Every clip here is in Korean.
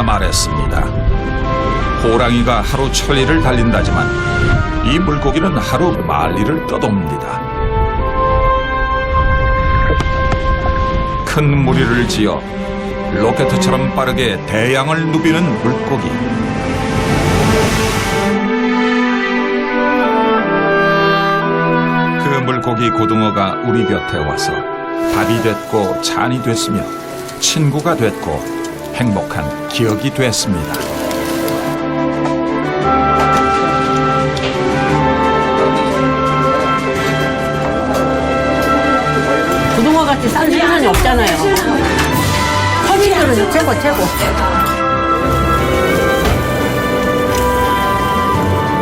말했습니다. 호랑이가 하루 천리를 달린다지만 이 물고기는 하루 만리를 떠돕니다. 큰 무리를 지어 로켓처럼 빠르게 대양을 누비는 물고기. 그 물고기 고등어가 우리 곁에 와서 밥이 됐고 잔이 됐으며 친구가 됐고 행복한 기억이 됐습니다. 고등어같이 싼 생선이 없잖아요. 서민들은 최고.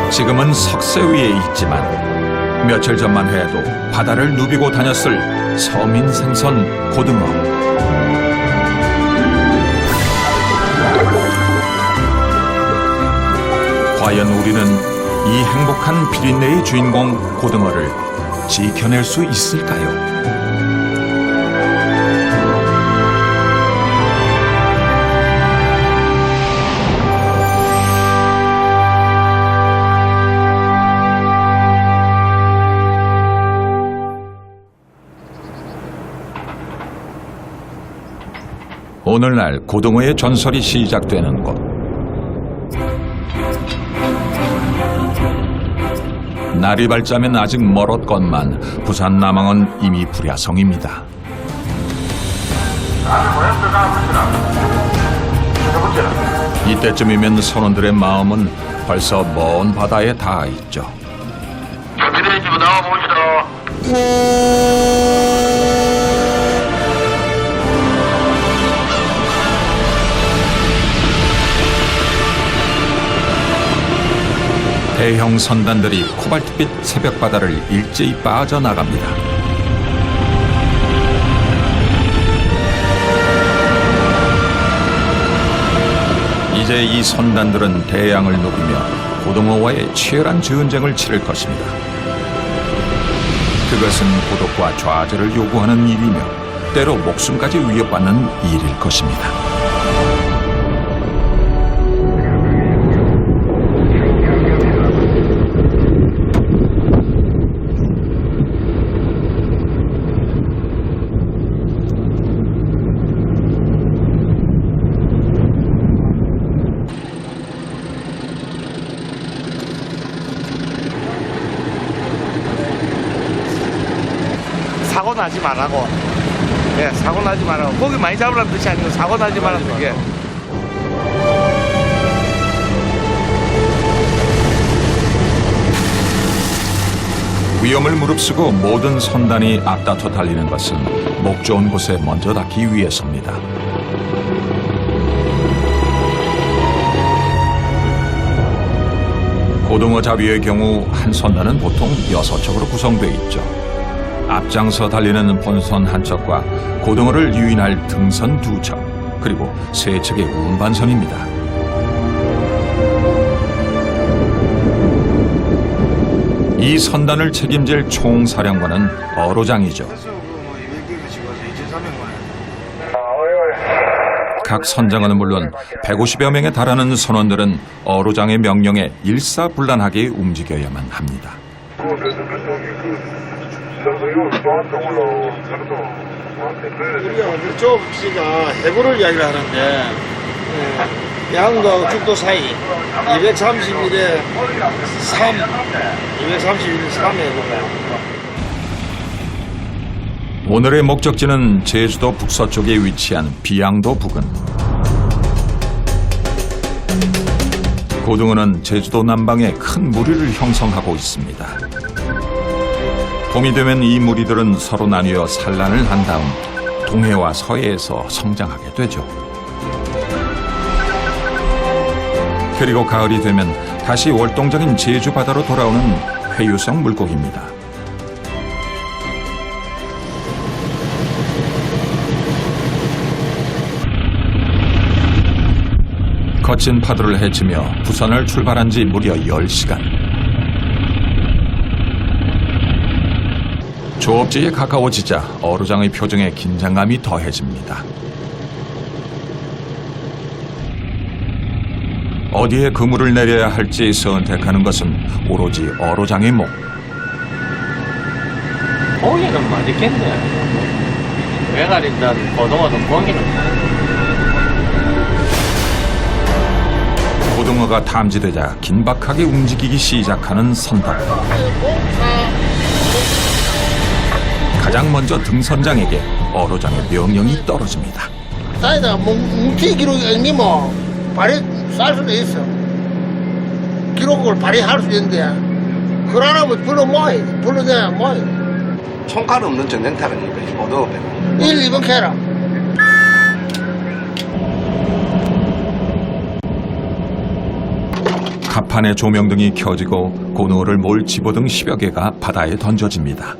지금은 석쇠 위에 있지만 며칠 전만 해도 바다를 누비고 다녔을 서민 생선 고등어. 과연 우리는 이 행복한 비린내의 주인공 고등어를 지켜낼 수 있을까요? 오늘날 고등어의 전설이 시작되는 곳. 날이 밝자면 아직 멀었건만 부산 남항은 이미 불야성입니다. 이때쯤이면 선원들의 마음은 벌써 먼 바다에 닿아 있죠. 준비되어 있으면 나와봅시다. 대형 선단들이 코발트빛 새벽바다를 일제히 빠져나갑니다. 이제 이 선단들은 대양을 누비며 고등어와의 치열한 전쟁을 치를 것입니다. 그것은 고독과 좌절을 요구하는 일이며 때로 목숨까지 위협받는 일일 것입니다. 사고 나지 말라고. 예, 사고 나지 말라고. 고기 많이 잡으라는 뜻이 아니고 사고 나지 말라는 뜻이에요. 위험을 무릅쓰고 모든 선단이 앞다퉈 달리는 것은 목 좋은 곳에 먼저 닿기 위해서입니다. 고등어 잡이의 경우 한 선단은 보통 6척으로 구성되어 있죠. 앞장서 달리는 본선 한 척과 고등어를 유인할 등선 2척, 그리고 3척의 운반선입니다. 이 선단을 책임질 총사령관은 어로장이죠. 각 선장은 물론 150여 명에 달하는 선원들은 어로장의 명령에 일사불란하게 움직여야만 합니다. 우리가 조업씨가 해구를 이야기를 하는데 양도 죽도 사이 231에 3, 231에 3에 오늘의 목적지는 제주도 북서쪽에 위치한 비양도 부근. 고등어는 제주도 남방에 큰 무리를 형성하고 있습니다. 봄이 되면 이 무리들은 서로 나뉘어 산란을 한 다음 동해와 서해에서 성장하게 되죠. 그리고 가을이 되면 다시 월동적인 제주 바다로 돌아오는 회유성 물고기입니다. 거친 파도를 헤치며 부산을 출발한 지 무려 10시간. 조업지에 가까워지자 어로장의 표정에 긴장감이 더해집니다. 어디에 그물을 내려야 할지 선택하는 것은 오로지 어로장의 목. 고기는 맛있겠네. 외갈이든 고등어든 고기는. 고등어가 탐지되자 긴박하게 움직이기 시작하는 선박. 가장 먼저 등선장에게 어로장의 명령이 떨어집니다. 사이다 뭉치 기록이 앵기면 발이 쌀 수도 있어. 기록을 발휘할 수 있는데 그러려면 불러 모아야 돼. 불러내야 모아야 돼. 총칼 없는 전쟁탈은 이 고등어 빼고 1, 2번 캐라. 갑판의 조명등이 켜지고 고등어를 몰 집어등 10여 개가 바다에 던져집니다.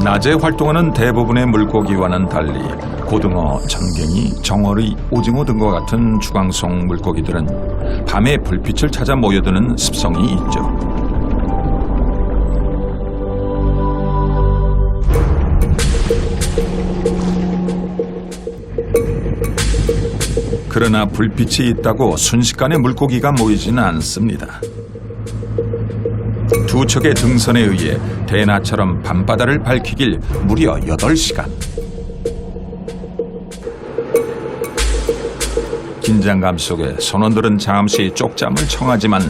낮에 활동하는 대부분의 물고기와는 달리 고등어, 전갱이, 정어리, 오징어 등과 같은 주광송 물고기들은 밤에 불빛을 찾아 모여드는 습성이 있죠. 그러나 불빛이 있다고 순식간에 물고기가 모이지는 않습니다. 두 척의 등선에 의해 대낮처럼 밤바다를 밝히길 무려 8시간. 긴장감 속에 선원들은 잠시 쪽잠을 청하지만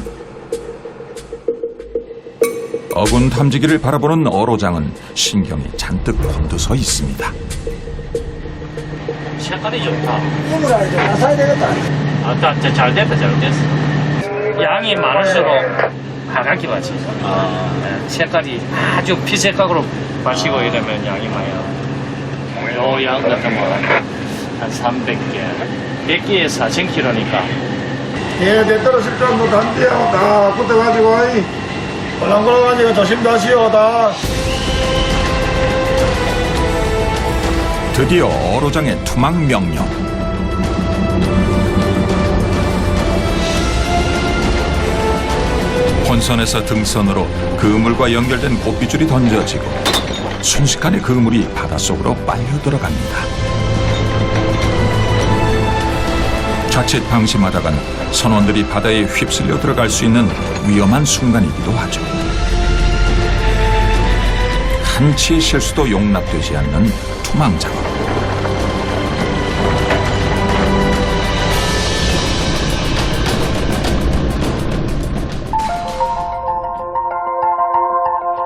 어군 탐지기를 바라보는 어로장은 신경이 잔뜩 곤두서 있습니다. 색깔이 좋다. 이거라 이제 나사야 되겠다. 잘 됐다, 잘 됐어. 양이 많을수록 하얗게 마치. 색깔이 아주 피색깔로 마시고 이러면 양이 많아요. 요 양 같은 거 한 300개. 100개에 4,000kg니까. 예, 내 떨어질 줄 뭐 단디야 다 붙어가지고 꼴랑꼴랑하니까 조심하시오 다. 드디어 어로장의 투망 명령. 본선에서 등선으로 그물과 연결된 고삐줄이 던져지고 순식간에 그물이 바닷속으로 빨려 들어갑니다. 자칫 방심하다간 선원들이 바다에 휩쓸려 들어갈 수 있는 위험한 순간이기도 하죠. 한치의 실수도 용납되지 않는 투망 작업.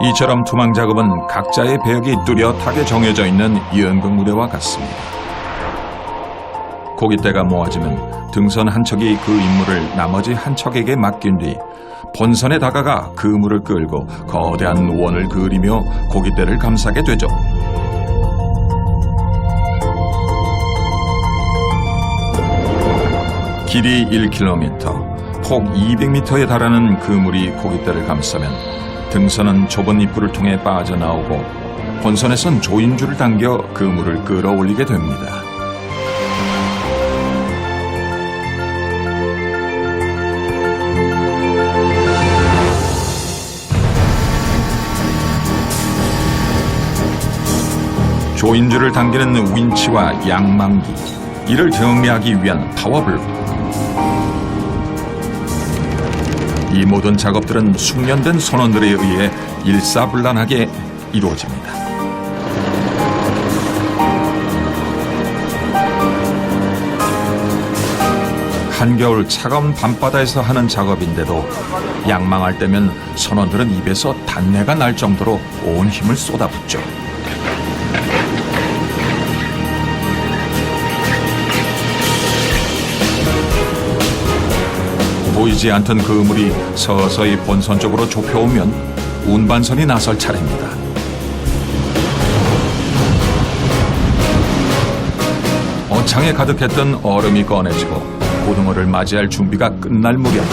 이처럼 투망 작업은 각자의 배역이 뚜렷하게 정해져 있는 연극무대와 같습니다. 고깃대가 모아지면 등선 한 척이 그 임무를 나머지 한 척에게 맡긴 뒤 본선에 다가가 그물을 끌고 거대한 원을 그리며 고깃대를 감싸게 되죠. 길이 1km, 폭 200m에 달하는 그물이 고깃대를 감싸면 등선은 좁은 입구를 통해 빠져나오고 본선에선 조인줄을 당겨 그물을 끌어올리게 됩니다. 조인줄을 당기는 윈치와 양망기, 이를 정리하기 위한 파워블록. 이 모든 작업들은 숙련된 선원들에 의해 일사불란하게 이루어집니다. 한겨울 차가운 밤바다에서 하는 작업인데도 양망할 때면 선원들은 입에서 단내가 날 정도로 온 힘을 쏟아붓죠. 보이지 않던 그물이 서서히 본선 쪽으로 좁혀오면 운반선이 나설 차례입니다. 어창에 가득했던 얼음이 꺼내지고 고등어를 맞이할 준비가 끝날 무렵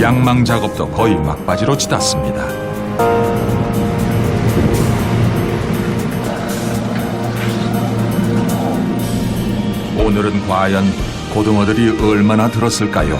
양망 작업도 거의 막바지로 치닫습니다. 오늘은 과연 고등어들이 얼마나 들었을까요?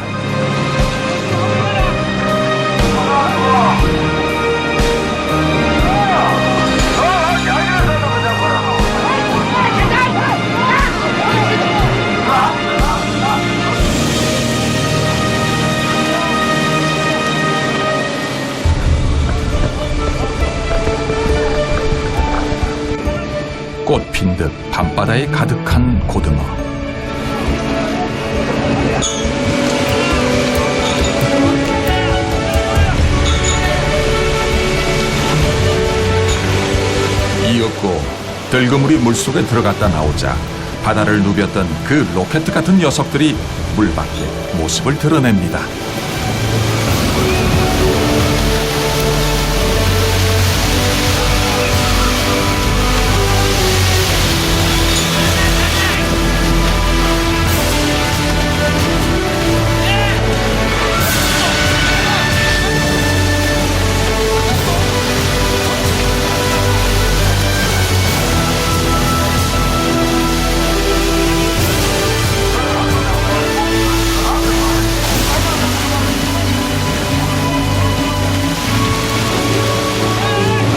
꽃 핀 듯 밤바다에 가득한 고등어. 이윽고 들그물이 물속에 들어갔다 나오자 바다를 누볐던 그 로켓 같은 녀석들이 물 밖에 모습을 드러냅니다.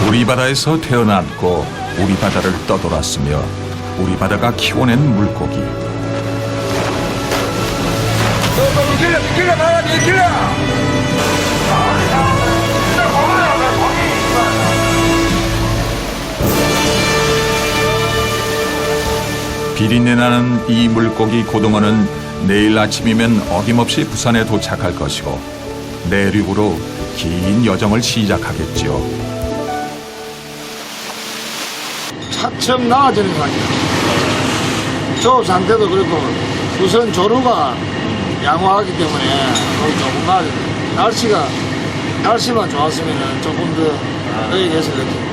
우리 바다에서 태어났고 우리 바다를 떠돌았으며 우리 바다가 키워낸 물고기. 비린내 나는 이 물고기 고등어는 내일 아침이면 어김없이 부산에 도착할 것이고 내륙으로 긴 여정을 시작하겠지요. 차츰 나아지는 거 아니야. 저 상태도 그렇고 우선 조류가 양호하기 때문에 거의 조금 나아져. 날씨만 좋았으면 조금 더 여기 계속 이렇게.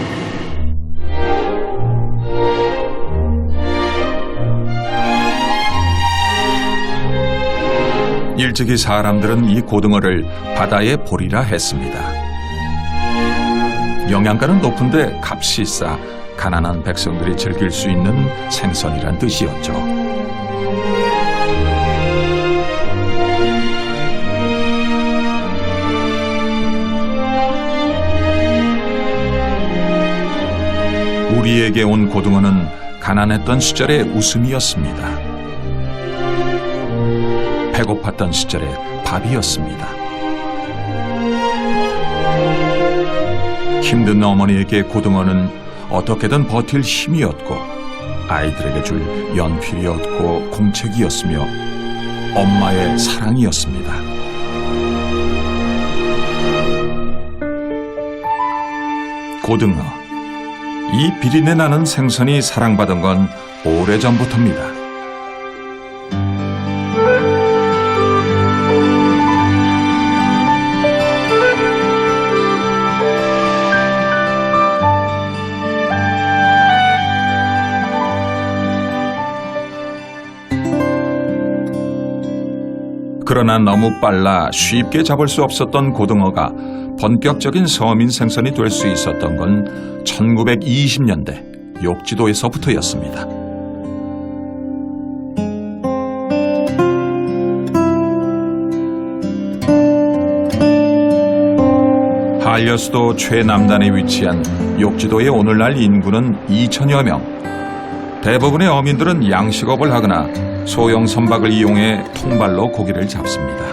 일찍이 사람들은 이 고등어를 바다에 보리라 했습니다. 영양가는 높은데 값이 싸 가난한 백성들이 즐길 수 있는 생선이란 뜻이었죠. 우리에게 온 고등어는 가난했던 시절의 웃음이었습니다. 배고팠던 시절의 밥이었습니다. 힘든 어머니에게 고등어는 어떻게든 버틸 힘이었고 아이들에게 줄 연필이었고 공책이었으며 엄마의 사랑이었습니다. 고등어, 이 비린내 나는 생선이 사랑받은 건 오래전부터입니다. 그러나 너무 빨라 쉽게 잡을 수 없었던 고등어가 본격적인 서민 생선이 될 수 있었던 건 1920년대 욕지도에서부터였습니다. 한려수도 최남단에 위치한 욕지도의 오늘날 인구는 2천여 명. 대부분의 어민들은 양식업을 하거나 소형 선박을 이용해 통발로 고기를 잡습니다.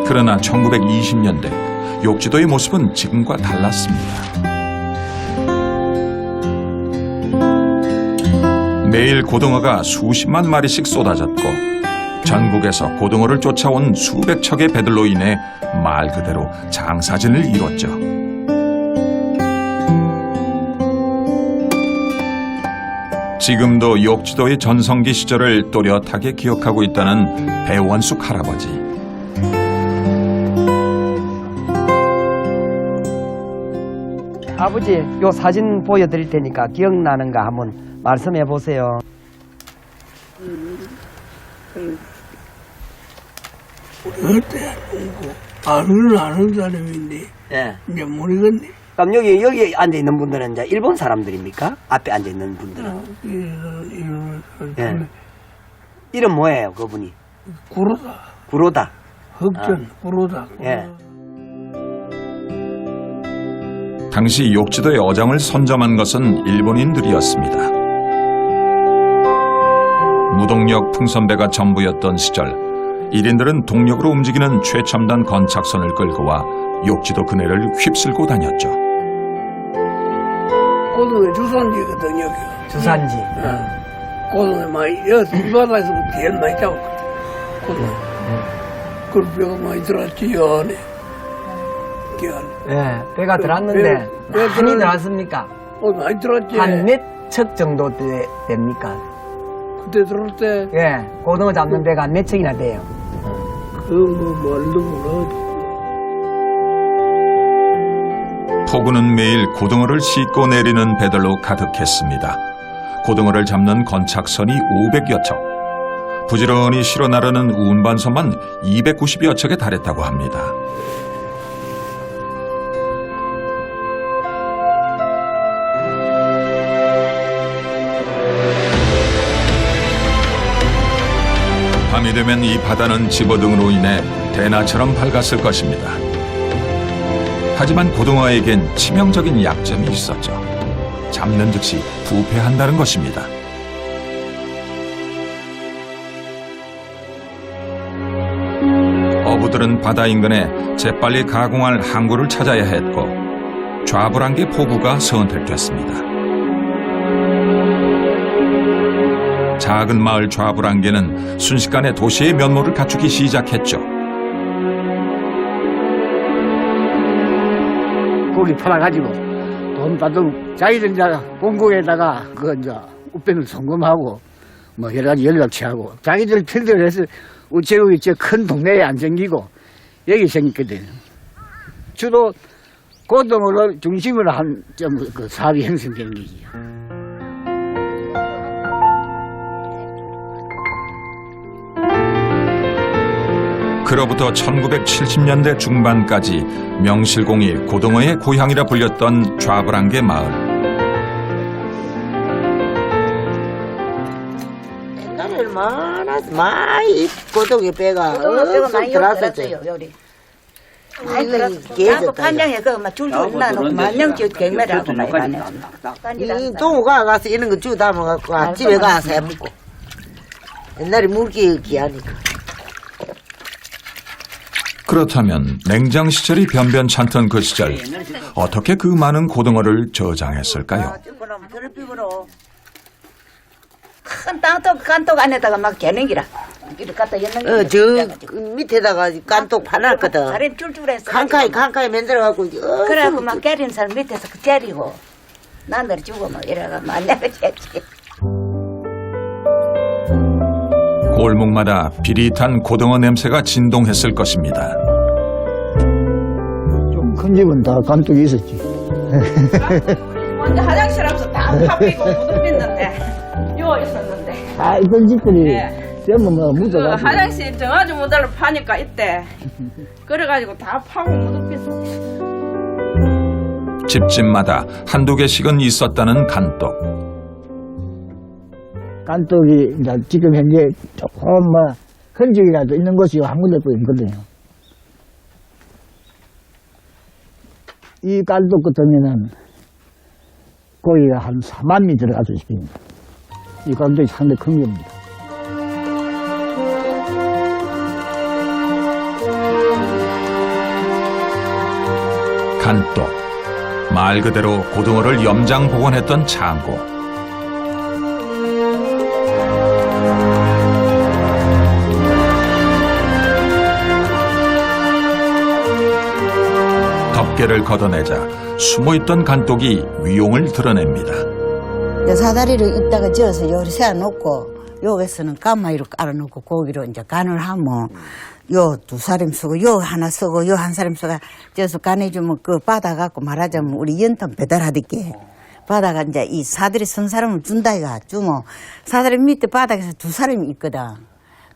그러나 1920년대 욕지도의 모습은 지금과 달랐습니다. 매일 고등어가 수십만 마리씩 쏟아졌고 전국에서 고등어를 쫓아온 수백 척의 배들로 인해 말 그대로 장사진을 이뤘죠. 지금도 욕지도의 전성기 시절을 또렷하게 기억하고 있다는 배원숙 할아버지. 아버지, 요 사진 보여드릴 테니까 기억나는가 한번 말씀해 보세요. 어때? 아는 사람인데 예. 이제 모르겠네. 그럼 여기 앉아 있는 분들은 이제 일본 사람들입니까? 앞에 앉아 있는 분들은. 예. 이름 뭐예요, 그분이? 구로다. 구로다. 흑전, 구로다. 예. 당시 욕지도의 어장을 선점한 것은 일본인들이었습니다. 무동력 풍선배가 전부였던 시절, 1인들은 동력으로 움직이는 최첨단 건착선을 끌고 와 욕지도 그네를 휩쓸고 다녔죠. 고등어 주산지거든, 여기. 주산지. 고등어 많이, 이 바다에서 제일 많이 잡았거든. 고등어. 그 뼈가 많이 들었지, 여 안에. 예, 배가 들었는데, 배 많이 들었는데. 들었습니까? 많이 들었지. 한 몇 척 정도 됩니까? 그때 들을 때, 예, 고등어 잡는 배가 몇 척이나 돼요? 말도 몰라. 포구는 매일 고등어를 싣고 내리는 배들로 가득했습니다. 고등어를 잡는 건착선이 500여 척. 부지런히 실어 나르는 운반선만 290여 척에 달했다고 합니다. 밤이 되면 이 바다는 집어등으로 인해 대나처럼 밝았을 것입니다. 하지만 고등어에겐 치명적인 약점이 있었죠. 잡는 즉시 부패한다는 것입니다. 어부들은 바다 인근에 재빨리 가공할 항구를 찾아야 했고 좌불안개 포구가 선택됐습니다. 작은 마을 좌불안개는 순식간에 도시의 면모를 갖추기 시작했죠. 고기 팔아가지고 돈 받으면 자기들 이제 본국에다가 그 이제 우편을 송금하고 뭐 여러 가지 연락처하고 자기들 필요로 해서 우체국이 저 큰 동네에 안 생기고 여기 생겼거든. 주로 고등어를 중심으로 한 좀 그 사업이 형성되는 거지. 그로부터 1970년대 중반까지 명실공히 고등어의 고향이라 불렸던 좌불안개 마을. 옛날에 많이 고등어 배가 많이 들었어요, 요리. 많이 들었어. 간장에 그막 줄줄 나놓고 만냥지 경매라고 많이 가네. 이 동우가 가서 이런 거 주워 담아갖고 집에 가서 해먹고. 옛날에 물기 귀하니까. 그렇다면 냉장 시절이 변변찮던 그 시절 어떻게 그 많은 고등어를 저장했을까요? 큰 깐떡 안에다가 막 재는 기라. 이렇게 갖다 엮는 저 밑에다가 깐똑 파놨거든. 다른 줄줄해서. 칸카이 만들어갖고. 그래갖고 막 깨리는 사람 밑에서 그 재리고 나들 주고 막 이래가 만나가 재지. 골목마다 비릿한 고등어 냄새가 진동했을 것입니다. 좀 큰 집은 다 감독이 있었지. 먼저 화장실 앞에서 다 파비고 무덤 pis는데 요 있었는데 다 있던 집들이 전부 뭐 그 묻어가지고. 화장실 정아주 모델로 파니까 이때 그래가지고 다 파고 무덤 pis어. 집집마다 한두 개씩은 있었다는 간떡. 깐떡이 이제 지금 현재 조금 뭐 흔적이라도 있는 곳이 한 군데 있거든요. 이 깐떡 같으면은 고기가 한 4만 미 들어가서 싶습니다. 이 깐떡이 상당히 큰 겁니다. 간떡. 말 그대로 고등어를 염장 보관했던 창고. 덮개를 걷어내자 숨어있던 간독이 위용을 드러냅니다. 사다리를 입다가 지어서 요리 세워놓고 여기서는 까마이로 깔아놓고 고기로 이제 간을 하면 요 두 사람 쓰고 요 하나 쓰고 요 한 사람 쓰고 지어서 간해주면 그 받아갖고 말하자면 우리 연탄 배달하듯게 받아가 이제 이 사다리 쓴 사람을 준다 이가 주면 사다리 밑에 바닥에서 두 사람이 있거든.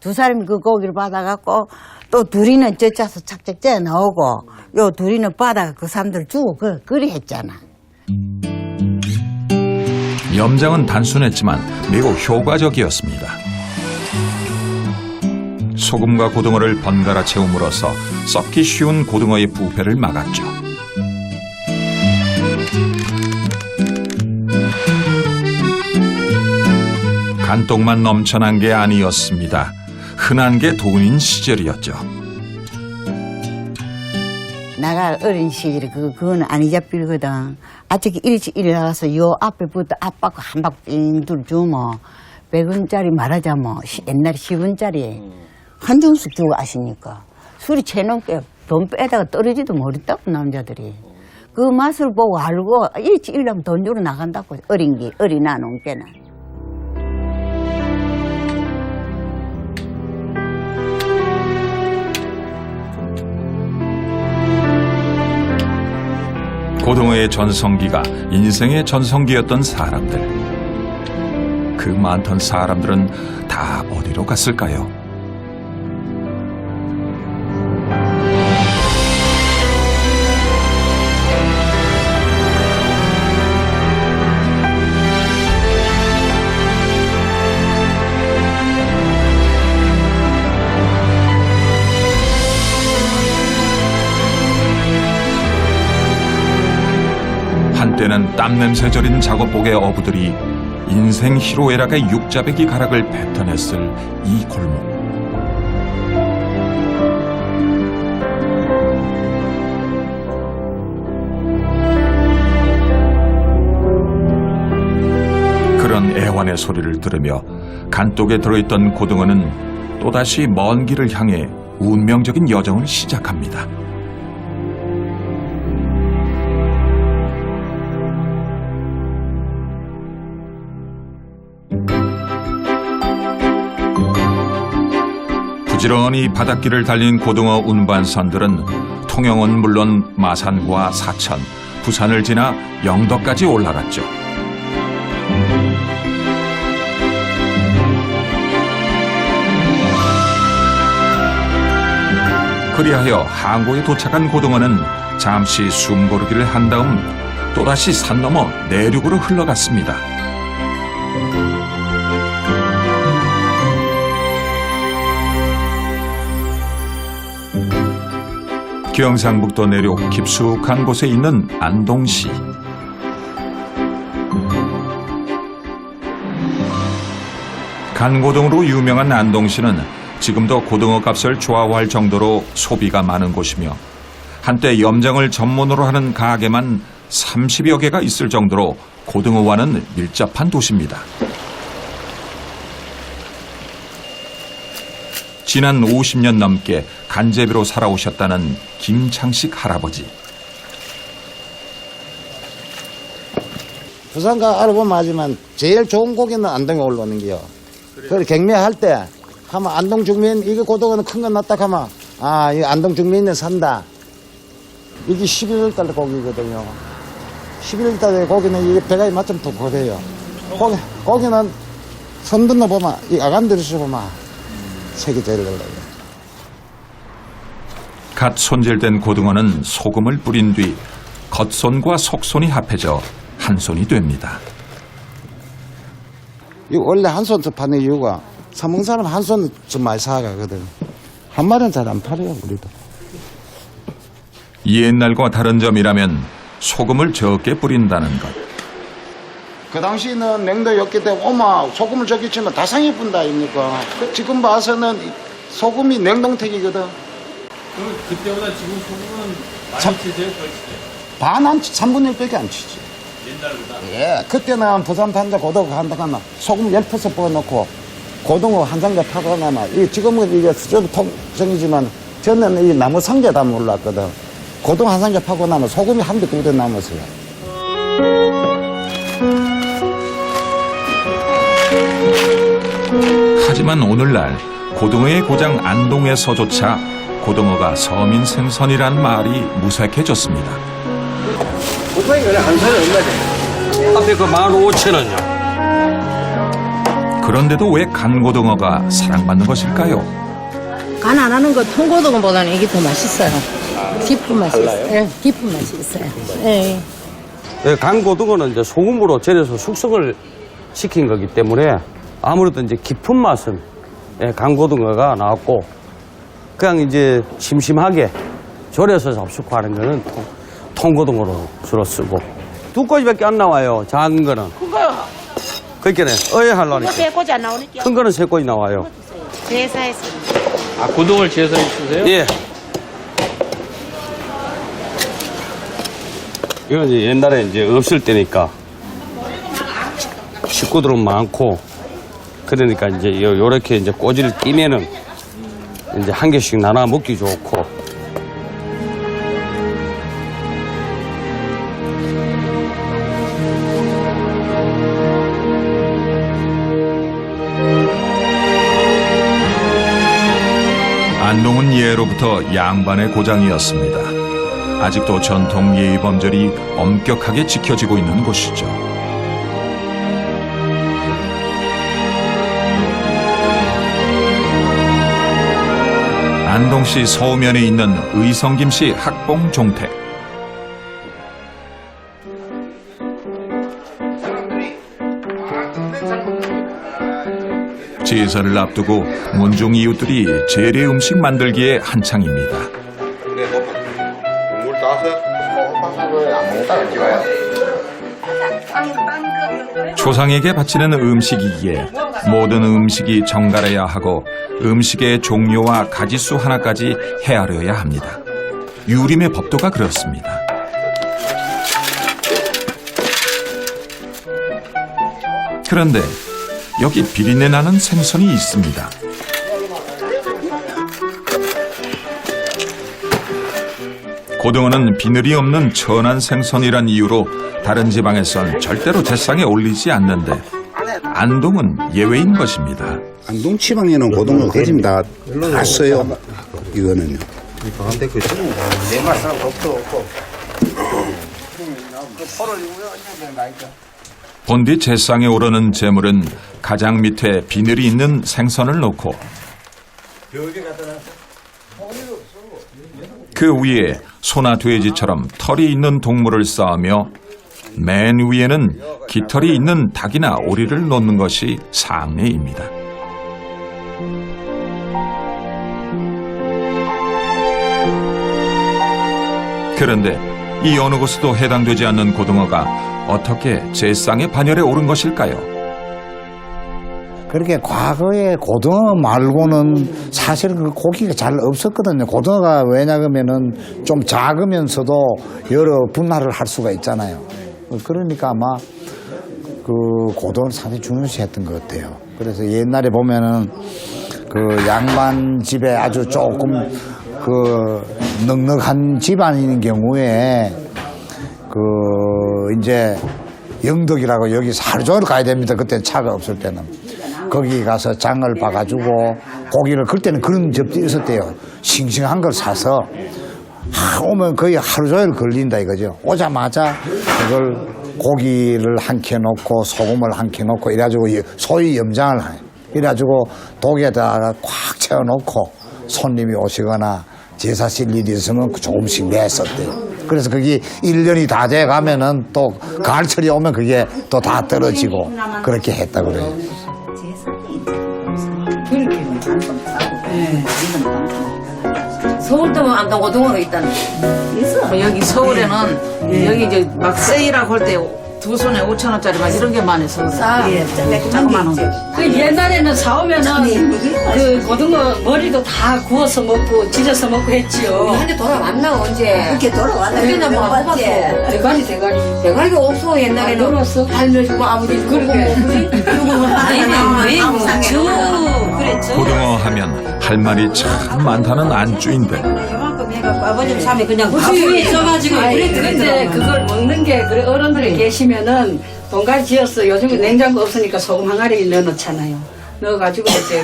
두 사람이 그 고기를 받아갖고 또 둘이는 젖혀서 착착 쪄 나오고 요 둘이는 받아가 그 사람들 주고 그리 했잖아. 염장은 단순했지만 매우 효과적이었습니다. 소금과 고등어를 번갈아 채움으로써 썩기 쉬운 고등어의 부패를 막았죠. 간독만 넘쳐난 게 아니었습니다. 흔한 게 돈인 시절이었죠. 나가 어린 시절에 그거는 안 잊어버리거든. 아직 일찍 일어나서 요 앞에부터 앞바퀴 한 바퀴 빙 주면 100원짜리 말하자면 옛날에 10원짜리 한 중씩 주고 아시니까 술이 채놓게 돈 빼다가 떨어지도 모르다고 남자들이. 그 맛을 보고 알고 일찍 일어나면 돈 주러 나간다고 어린아 농께는. 고등어의 전성기가 인생의 전성기였던 사람들. 그 많던 사람들은 다 어디로 갔을까요? 한때는 땀냄새 절인 작업복의 어부들이 인생 희로애락의 육자배기 가락을 뱉어냈을 이 골목. 그런 애환의 소리를 들으며 간독에 들어있던 고등어는 또다시 먼 길을 향해 운명적인 여정을 시작합니다. 부지런히 바닷길을 달린 고등어 운반선들은 통영은 물론 마산과 사천, 부산을 지나 영덕까지 올라갔죠. 그리하여 항구에 도착한 고등어는 잠시 숨고르기를 한 다음 또다시 산 넘어 내륙으로 흘러갔습니다. 경상북도 내륙 깊숙한 곳에 있는 안동시. 간고등어로 유명한 안동시는 지금도 고등어 값을 좌우할 정도로 소비가 많은 곳이며 한때 염장을 전문으로 하는 가게만 30여 개가 있을 정도로 고등어와는 밀접한 도시입니다. 지난 50년 넘게 간제비로 살아오셨다는 김창식 할아버지. 부산가 알아보면 하지만 제일 좋은 고기는 안동에 올라오는 게요. 그걸 경매할 때 하면 안동 중민 이거 고등어는 큰 거 났다 하면 이 안동 중민은 산다. 이게 11월달 고기거든요. 11월달에 고기는 이게 배가 맞좀 더 고래요. 고기는 선두나 보면 이 아간들에서 보면 색이 제일 올라요. 갓 손질된 고등어는 소금을 뿌린 뒤 겉손과 속손이 합해져 한 손이 됩니다. 이 원래 한 손 파는 이유가 사먹는 사람 한 손 좀 많이 사가거든. 한 마리는 잘 안 팔아요, 우리도. 옛날과 다른 점이라면 소금을 적게 뿌린다는 것. 그 당시에는 냉도였기 때문에 엄마 소금을 적게 치면 다 상해 뿐다 아닙니까? 지금 봐서는 소금이 냉동택이거든. 그때보다 지금 소금은 많이 치세요? 반 안, 3분의 1밖에 안 치지. 옛날보다? 예, 그때는 부산 판자 고등어 한다 하면 소금 10% 부어놓고 고등어 한 상자 파고 나면 지금은 이게 수저로 통정이지만 저는 이 나무 상자 다 몰랐거든. 고등어 한 상자 파고 나면 소금이 한 개 두 개 남았어요. 하지만 오늘날 고등어의 고장 안동에서조차 고등어가 서민 생선이란 말이 무색해졌습니다. 고등어 한 손에 얼마 돼? 앞에 그 15,000원이요. 그런데도 왜 간고등어가 사랑받는 것일까요? 간 안 하는 거 통고등어보다는 이게 더 맛있어요. 깊은 맛이 있어요. 네, 깊은 맛이 있어요. 네. 간고등어는 이제 소금으로 절여서 숙성을 시킨 거기 때문에 아무래도 이제 깊은 맛은 간고등어가 나왔고 그냥 이제 심심하게 절여서 잡수하는 거는 통고등어로 주로 쓰고 두 꼬지밖에 안 나와요. 작은 거는. 그러니까 하려니까. 세 꼬지 안 나오니까. 큰 거는 세 꼬지 나와요. 제사에서. 아, 고등어를 지어서 주세요? 예. 이건 이제 옛날에 이제 없을 때니까 식구들은 많고 그러니까 이제 요렇게 이제 꼬지를 끼면은 이제 한 개씩 나눠 먹기 좋고. 안동은 예로부터 양반의 고장이었습니다. 아직도 전통 예의범절이 엄격하게 지켜지고 있는 곳이죠. 안동시 서우면에 있는 의성김씨 학봉 종택. 제사를 앞두고 문중 이웃들이 재래 음식 만들기에 한창입니다. 국물 따서 아무것도 찍어요. 조상에게 바치는 음식이기에 모든 음식이 정갈해야 하고 음식의 종류와 가짓수 하나까지 헤아려야 합니다. 유림의 법도가 그렇습니다. 그런데 여기 비린내 나는 생선이 있습니다. 고등어는 비늘이 없는 천한 생선이란 이유로 다른 지방에선 절대로 제상에 올리지 않는데 안동은 예외인 것입니다. 안동 지방에는 고등어 거짐 다 써요. 이거는요. 근데 그 내 맛은 없고. 본디 제상에 오르는 재물은 가장 밑에 비늘이 있는 생선을 놓고 그 위에 소나 돼지처럼 털이 있는 동물을 쌓으며 맨 위에는 깃털이 있는 닭이나 오리를 놓는 것이 상례입니다. 그런데 이 어느 곳에도 해당되지 않는 고등어가 어떻게 제상의 반열에 오른 것일까요? 그렇게 과거에 고등어 말고는 사실 그 고기가 잘 없었거든요. 고등어가 왜냐하면은 좀 작으면서도 여러 분할을 할 수가 있잖아요. 그러니까 아마 그 고등어를 상당히 중요시했던 것 같아요. 그래서 옛날에 보면은 그 양반 집에 아주 조금 그 넉넉한 집안인 경우에 그 이제 영덕이라고 여기서 하루 종일 가야 됩니다. 그때 차가 없을 때는. 거기 가서 장을 봐가지고 고기를 그때는 그런 접지 있었대요. 싱싱한 걸 사서 오면 거의 하루 종일 걸린다 이거죠. 오자마자 그걸 고기를 한 켜 놓고 소금을 한 켜 놓고 이래가지고 소위 염장을 해요. 이래가지고 독에다가 꽉 채워놓고 손님이 오시거나 제사 실 일이 있으면 조금씩 냈었대요. 그래서 그게 1년이 다 돼 가면은 또 가을철이 오면 그게 또 다 떨어지고 그렇게 했다고 그래요. 서울도 안동 고등어로 있다는. 있어. 여기 서울에는 여기 이제 막 세일하고 할 때 두 손에 5,000원짜리 막 이런 게 많이 서울에. 싸. 조그만 원. 그 옛날에는 사오면은 그 고등어 머리도 다 구워서 먹고 찢어서 먹고 했지요. 한테 돌아왔나 언제? 그렇게 돌아왔나? 그때는 뭐 봤어. 대가리. 대가리가 없어 옛날에는. 놀았어. 할머니 주고 아버지 주고. 그래. 고등어 하면 할 말이 참 많다는 안주인들. 아버님 삶에 그냥 밥 위에 있어가지고. 근데 그걸 먹는 게 그래 어른들이 계시면은 돈가스 지어서 요즘에 냉장고 없으니까 소금 항아리 넣어놓잖아요. 넣어가지고 이제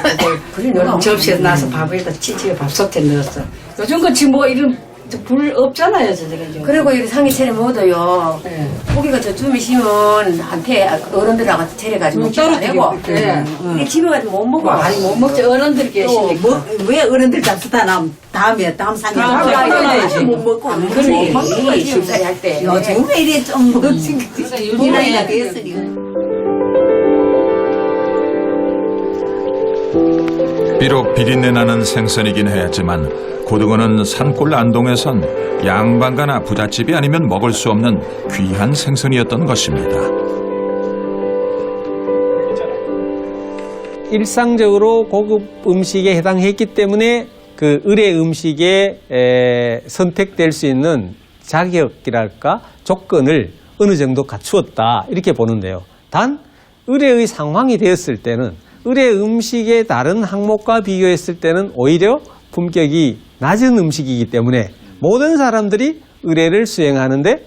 그걸 접시에 놔서 밥 위에다 찌지게 밥솥에 넣었어. 요즘 같이 뭐 이런 불 없잖아요, 저게. 그리고 이 상이 차려 먹어도요. 고기가 저 줌이 심은 한테 어른들하고 차려가지고 먹지 말고. 이게 집에 가서 못 먹어. 아니, 못 먹지. 어른들이 계시니까. 왜 어른들 잡수다 남 다음에 다음 상에 못 먹고. 그래. 식사리 할 때. 요즘 왜 이래 좀 이 나이가 됐으니. 비록 비린내 나는 생선이긴 했지만 고등어는 산골 안동에선 양반가나 부잣집이 아니면 먹을 수 없는 귀한 생선이었던 것입니다. 일상적으로 고급 음식에 해당했기 때문에 그 의뢰 음식에 선택될 수 있는 자격이랄까 조건을 어느 정도 갖추었다 이렇게 보는데요. 단 의뢰의 상황이 되었을 때는 의뢰 음식의 다른 항목과 비교했을 때는 오히려 품격이 낮은 음식이기 때문에 모든 사람들이 의뢰를 수행하는데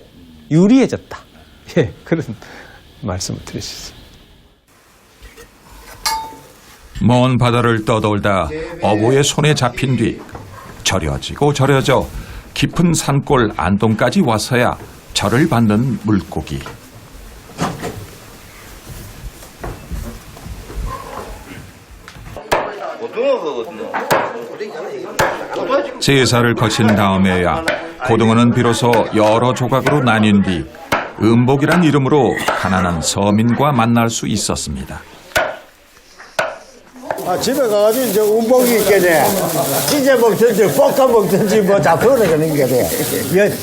유리해졌다. 예, 그런 말씀을 드릴 수 있습니다. 먼 바다를 떠돌다 어부의 손에 잡힌 뒤 절여지고 절여져 깊은 산골 안동까지 와서야 절을 받는 물고기. 제사를 거친 다음에야 고등어는 비로소 여러 조각으로 나뉜 뒤 음복이란 이름으로 가난한 서민과 만날 수 있었습니다. 집에 가가지고 이제 운복이 있겠네. 찢어 먹든지 볶아 먹든지 뭐 다 그러는 게 돼.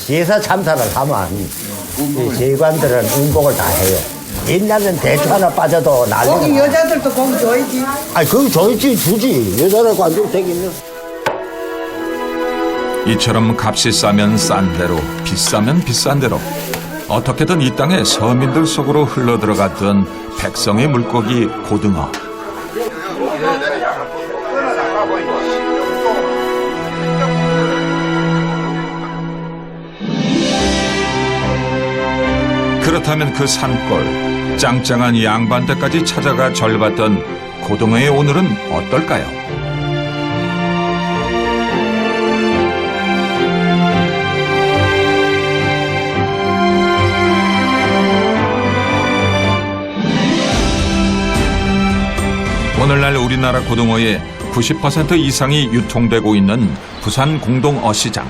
제사 참사를 하면 이 제관들은 운복을 다 해요. 옛날엔 대추 하나 빠져도 난리가 거기 여자들도 고기 줘야지. 아니 그거 줘야지 주지. 여자라고 안 줘도 되겠네. 이처럼 값이 싸면 싼 대로 비싸면 비싼 대로 어떻게든 이 땅의 서민들 속으로 흘러들어갔던 백성의 물고기 고등어. 그렇다면 그 산골 짱짱한 양반댁까지 찾아가 절받던 고등어의 오늘은 어떨까요? 오늘날 우리나라 고등어의 90% 이상이 유통되고 있는 부산 공동어시장.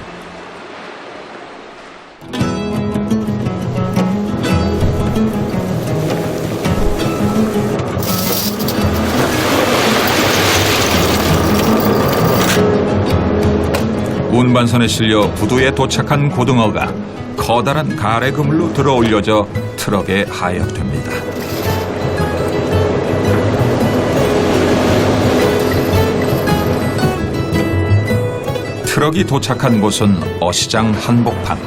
운반선에 실려 부두에 도착한 고등어가 커다란 가래 그물로 들어 올려져 트럭에 하역됩니다. 트럭이 도착한 곳은 어시장 한복판.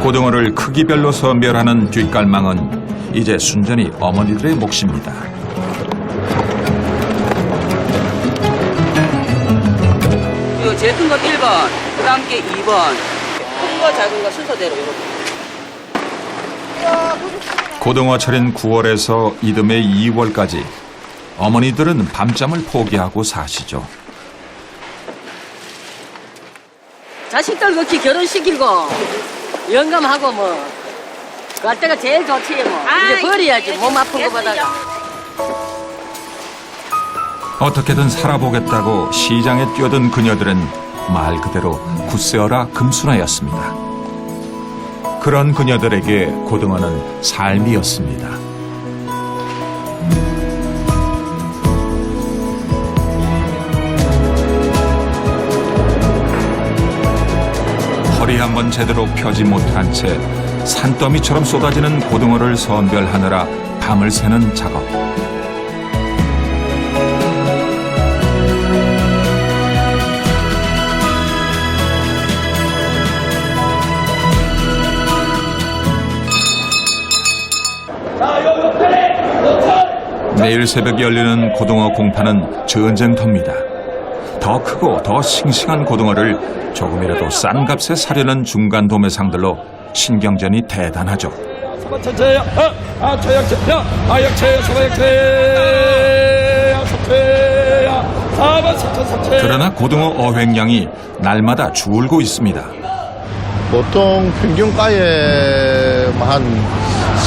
고등어를 크기별로 선별하는 뒷갈망은 이제 순전히 어머니들의 몫입니다. 제일 큰 거 1번, 그 다음 게 2번. 큰 거, 작은 거 순서대로 이렇게. 고등어철인 9월에서 이듬해 2월까지 어머니들은 밤잠을 포기하고 사시죠. 자식들 그렇게 결혼시키고 영감하고 뭐 갈 때가 제일 좋지 뭐. 이제 버려야지 몸 아픈 거보다가. 어떻게든 살아보겠다고 시장에 뛰어든 그녀들은 말 그대로 굳세어라 금순아였습니다. 그런 그녀들에게 고등어는 삶이었습니다. 허리 한번 제대로 펴지 못한 채 산더미처럼 쏟아지는 고등어를 선별하느라 밤을 새는 작업. 내일 새벽에 열리는 고등어 공판은 전쟁터입니다. 더 크고 더 싱싱한 고등어를 조금이라도 싼 값에 사려는 중간 도매상들로 신경전이 대단하죠. 천천히, 저역체, 약체, 서역체, 그러나 고등어 어획량이 날마다 줄고 있습니다. 보통 평균가에 한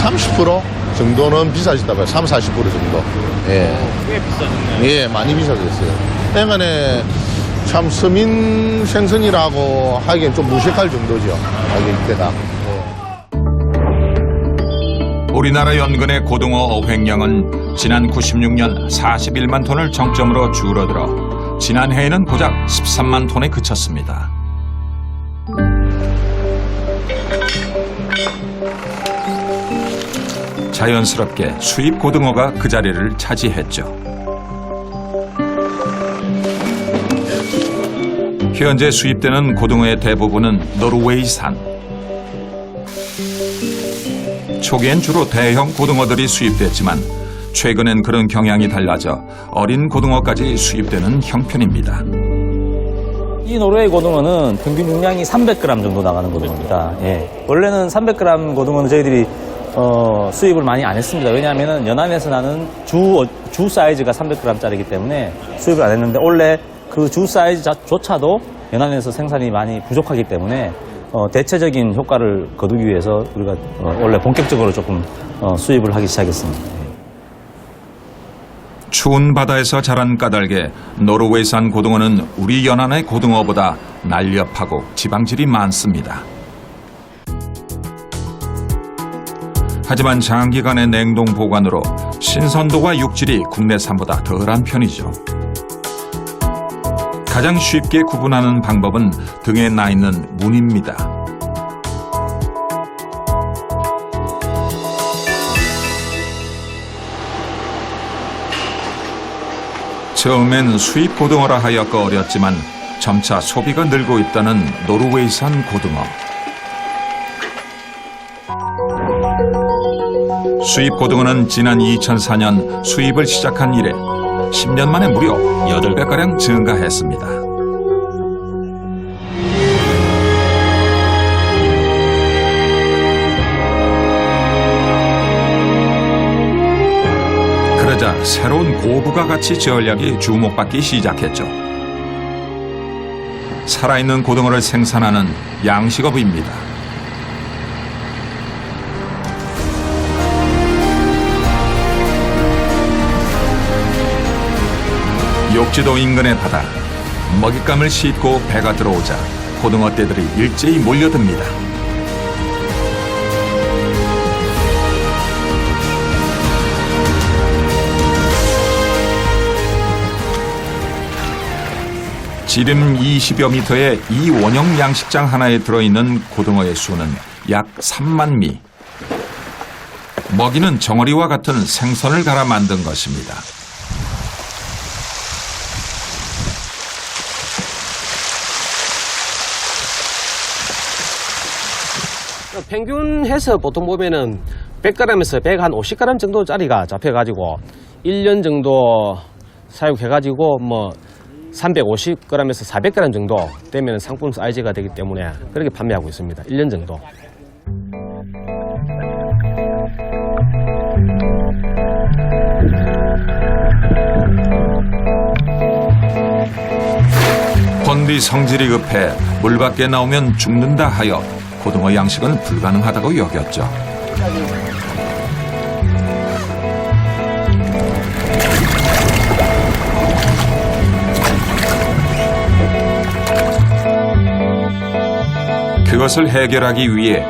30% 정도는 비싸졌다고요. 30, 40% 정도. 예. 꽤 비싸졌네요. 예, 많이 비싸졌어요. 때문에 참 서민 생선이라고 하기엔 좀 무식할 정도죠. 가격대가. 우리나라 연근의 고등어 어획량은 지난 96년 41만 톤을 정점으로 줄어들어 지난해에는 고작 13만 톤에 그쳤습니다. 자연스럽게 수입 고등어가 그 자리를 차지했죠. 현재 수입되는 고등어의 대부분은 노르웨이산. 초기엔 주로 대형 고등어들이 수입됐지만 최근엔 그런 경향이 달라져 어린 고등어까지 수입되는 형편입니다. 이 노르웨이 고등어는 평균 용량이 300g 정도 나가는 고등어입니다. 예. 원래는 300g 고등어는 저희들이 수입을 많이 안 했습니다. 왜냐하면 연안에서 나는 주 사이즈가 300g짜리이기 때문에 수입을 안 했는데 원래 그 주 사이즈조차도 연안에서 생산이 많이 부족하기 때문에 대체적인 효과를 거두기 위해서 우리가 원래 본격적으로 조금 수입을 하기 시작했습니다. 추운 바다에서 자란 까닭에 노르웨이산 고등어는 우리 연안의 고등어보다 날렵하고 지방질이 많습니다. 하지만 장기간의 냉동 보관으로 신선도와 육질이 국내산보다 덜한 편이죠. 가장 쉽게 구분하는 방법은 등에 나 있는 무늬입니다. 처음엔 수입 고등어라 하여 꺼렸지만 점차 소비가 늘고 있다는 노르웨이산 고등어. 수입 고등어는 지난 2004년 수입을 시작한 이래 10년 만에 무려 8배가량 증가했습니다. 그러자 새로운 고부가 가치 전략이 주목받기 시작했죠. 살아있는 고등어를 생산하는 양식업입니다. 욕지도 인근의 바다, 먹잇감을 싣고 배가 들어오자 고등어 떼들이 일제히 몰려듭니다. 지름 20여 미터의 이 원형 양식장 하나에 들어있는 고등어의 수는 약 3만 미. 먹이는 정어리와 같은 생선을 갈아 만든 것입니다. 평균 해서 보통 보면은 100g에서 150g 정도짜리가 잡혀가지고 1년 정도 사육해가지고 뭐 350g에서 400g 정도 되면 상품 사이즈가 되기 때문에 그렇게 판매하고 있습니다. 1년 정도. 본디 성질이 급해 물 밖에 나오면 죽는다 하여 고등어 양식은 불가능하다고 여겼죠. 그것을 해결하기 위해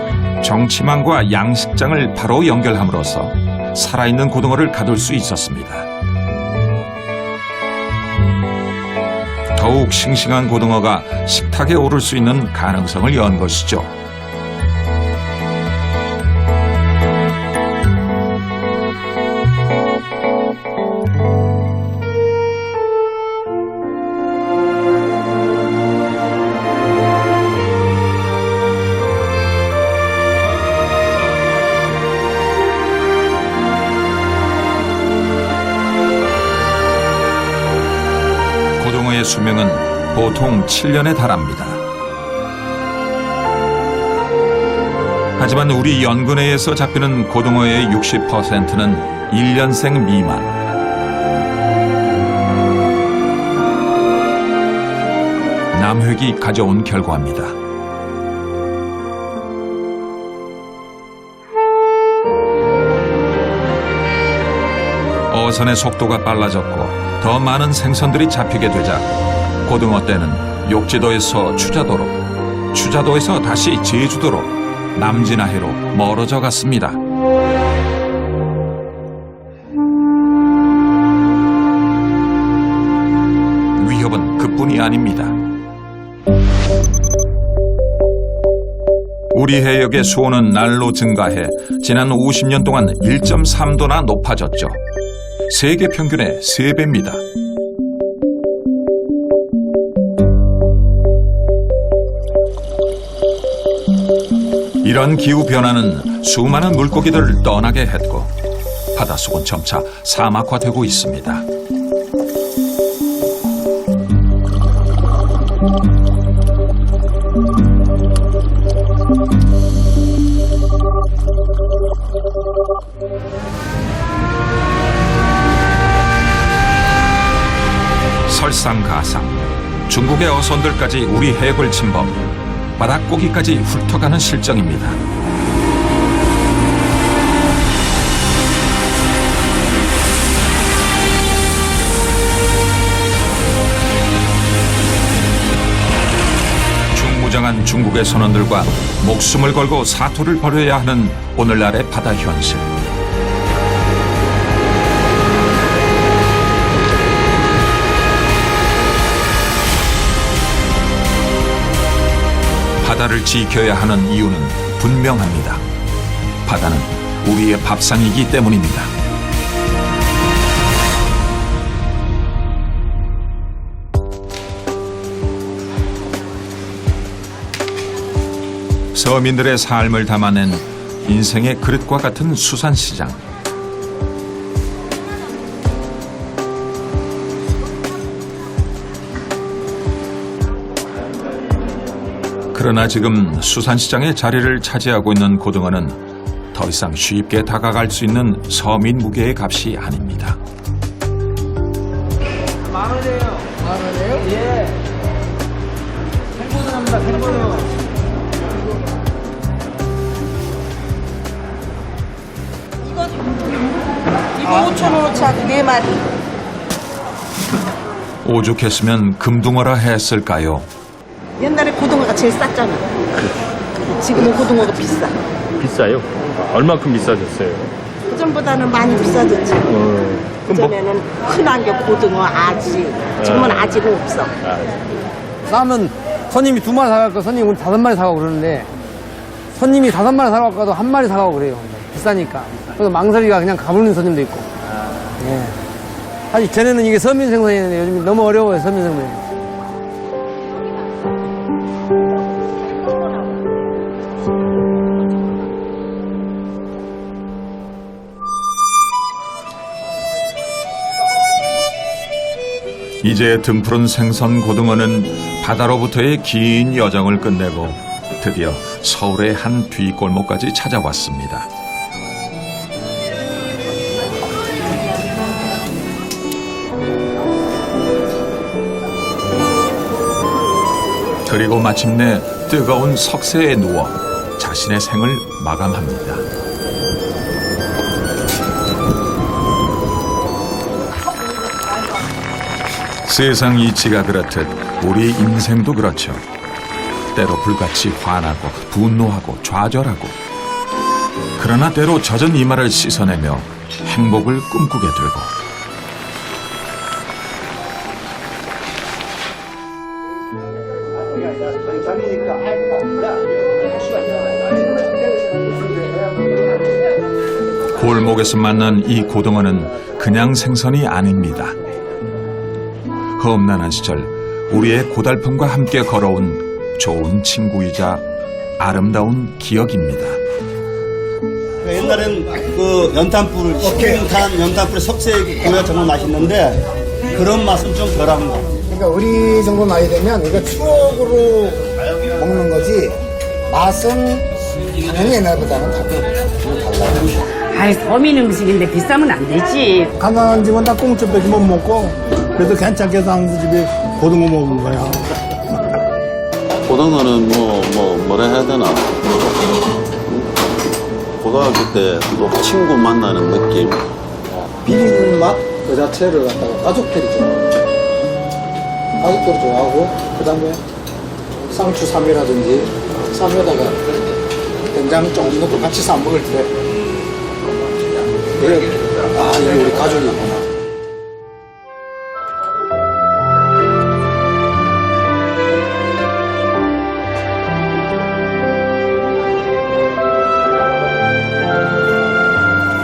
정치망과 양식장을 바로 연결함으로써 살아있는 고등어를 가둘 수 있었습니다. 더욱 싱싱한 고등어가 식탁에 오를 수 있는 가능성을 연 것이죠. 고등어의 수명은 보통 7년에 달합니다. 하지만 우리 연근해에서 잡히는 고등어의 60%는 1년생 미만. 남획이 가져온 결과입니다. 어선의 속도가 빨라졌고 더 많은 생선들이 잡히게 되자 고등어떼는 욕지도에서 추자도로, 추자도에서 다시 제주도로 남진아해로 멀어져 갔습니다. 위협은 그뿐이 아닙니다. 우리 해역의 수온은 날로 증가해 지난 50년 동안 1.3도나 높아졌죠. 세계 평균의 3배입니다. 이런 기후 변화는 수많은 물고기들을 떠나게 했고 바닷속은 점차 사막화되고 있습니다. 설상가상, 중국의 어선들까지 우리 해역을 침범, 바닷고기까지 훑어가는 실정입니다. 중무장한 중국의 선원들과 목숨을 걸고 사투를 벌여야 하는 오늘날의 바다 현실. 바다를 지켜야 하는 이유는 분명합니다. 바다는 우리의 밥상이기 때문입니다. 서민들의 삶을 담아낸 인생의 그릇과 같은 수산시장. 그러나 지금 수산시장의 자리를 차지하고 있는 고등어는 더 이상 쉽게 다가갈 수 있는 서민 무게의 값이 아닙니다. 10,000원이에요. 10,000원이에요? 예. 생고등어입니다. 생고등어. 이거 5,000원어치 4마리. 오죽했으면 금둥어라 했을까요? 옛날에 고등어가 제일 쌌잖아. 지금은 고등어가 비싸. 비싸요? 얼마큼 비싸졌어요? 그전보다는 많이 비싸졌지. 그전에는 흔한 게 고등어, 아지. 지금은 아지는 없어. 싸면 손님이 2마리 사갈까 손님이 5마리 사가고 그러는데 손님이 5마리 사가고 가도 1마리 사가고 그래요. 비싸니까. 그래서 망설이가 그냥 가버리는 손님도 있고. 예. 사실 전에는 이게 서민 생선이었는데 요즘 너무 어려워요, 서민 생선이. 이제 등푸른 생선 고등어는 바다로부터의 긴 여정을 끝내고 드디어 서울의 한 뒷골목까지 찾아왔습니다. 그리고 마침내 뜨거운 석쇠에 누워 자신의 생을 마감합니다. 세상 이치가 그렇듯 우리 인생도 그렇죠. 때로 불같이 화나고 분노하고 좌절하고 그러나 때로 젖은 이마를 씻어내며 행복을 꿈꾸게 되고 골목에서 만난 이 고등어는 그냥 생선이 아닙니다. 험난한 시절 우리의 고달픔과 함께 걸어온 좋은 친구이자 아름다운 기억입니다. 옛날엔 그 연탄불, 식용탄 연탄불에 석쇠 구우면 정말 맛있는데 그런 맛은 좀 덜합니다. 그러니까 우리 정도 나이 되면 이거 추억으로 먹는 거지 맛은 당연히 옛날보다는 달라요. 아이, 서민 음식인데 비싸면 안 되지. 가난한 집은 다 꽁초밖에 못 먹고 그래도 괜찮게 사는 집에 고등어 먹은 거야. 고등어는 뭐라 해야 되나. 고등학교 때 또 친구 만나는 느낌. 비린 맛 그 자체를 갖다가 가족들이 좋아하고, 가족들이 좋아하고, 그 다음에 상추 쌈이라든지 쌈에다가 된장 좀 넣고 같이 싸 먹을 때, 그래, 아, 이게 우리 가족이구나.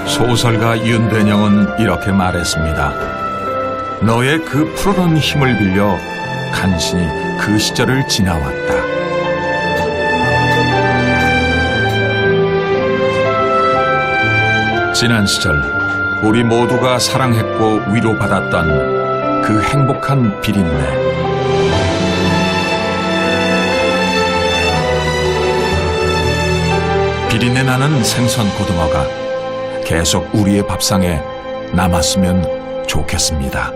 소설가 윤대영은 이렇게 말했습니다. 너의 그 푸르른 힘을 빌려 간신히 그 시절을 지나왔다. 지난 시절 우리 모두가 사랑했고 위로받았던 그 행복한 비린내. 비린내 나는 생선 고등어가 계속 우리의 밥상에 남았으면 좋겠습니다.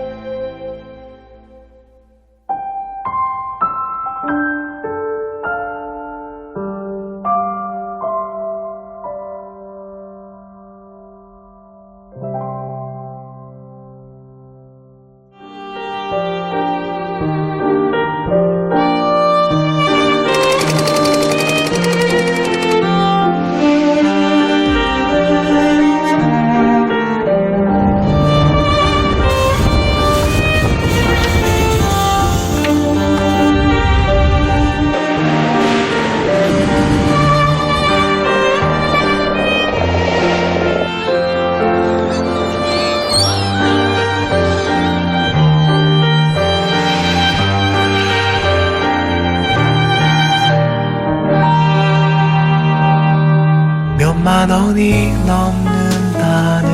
몇만 원이 넘는다는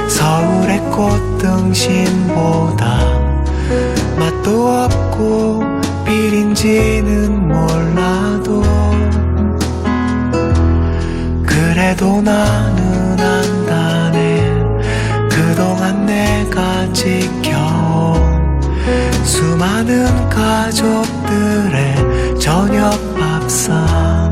서울의 꽃등심보다 맛도 없고 비린지는 몰라도 그래도 나는 안다네. 그동안 내가 지켜온 수많은 가족들의 저녁 밥상.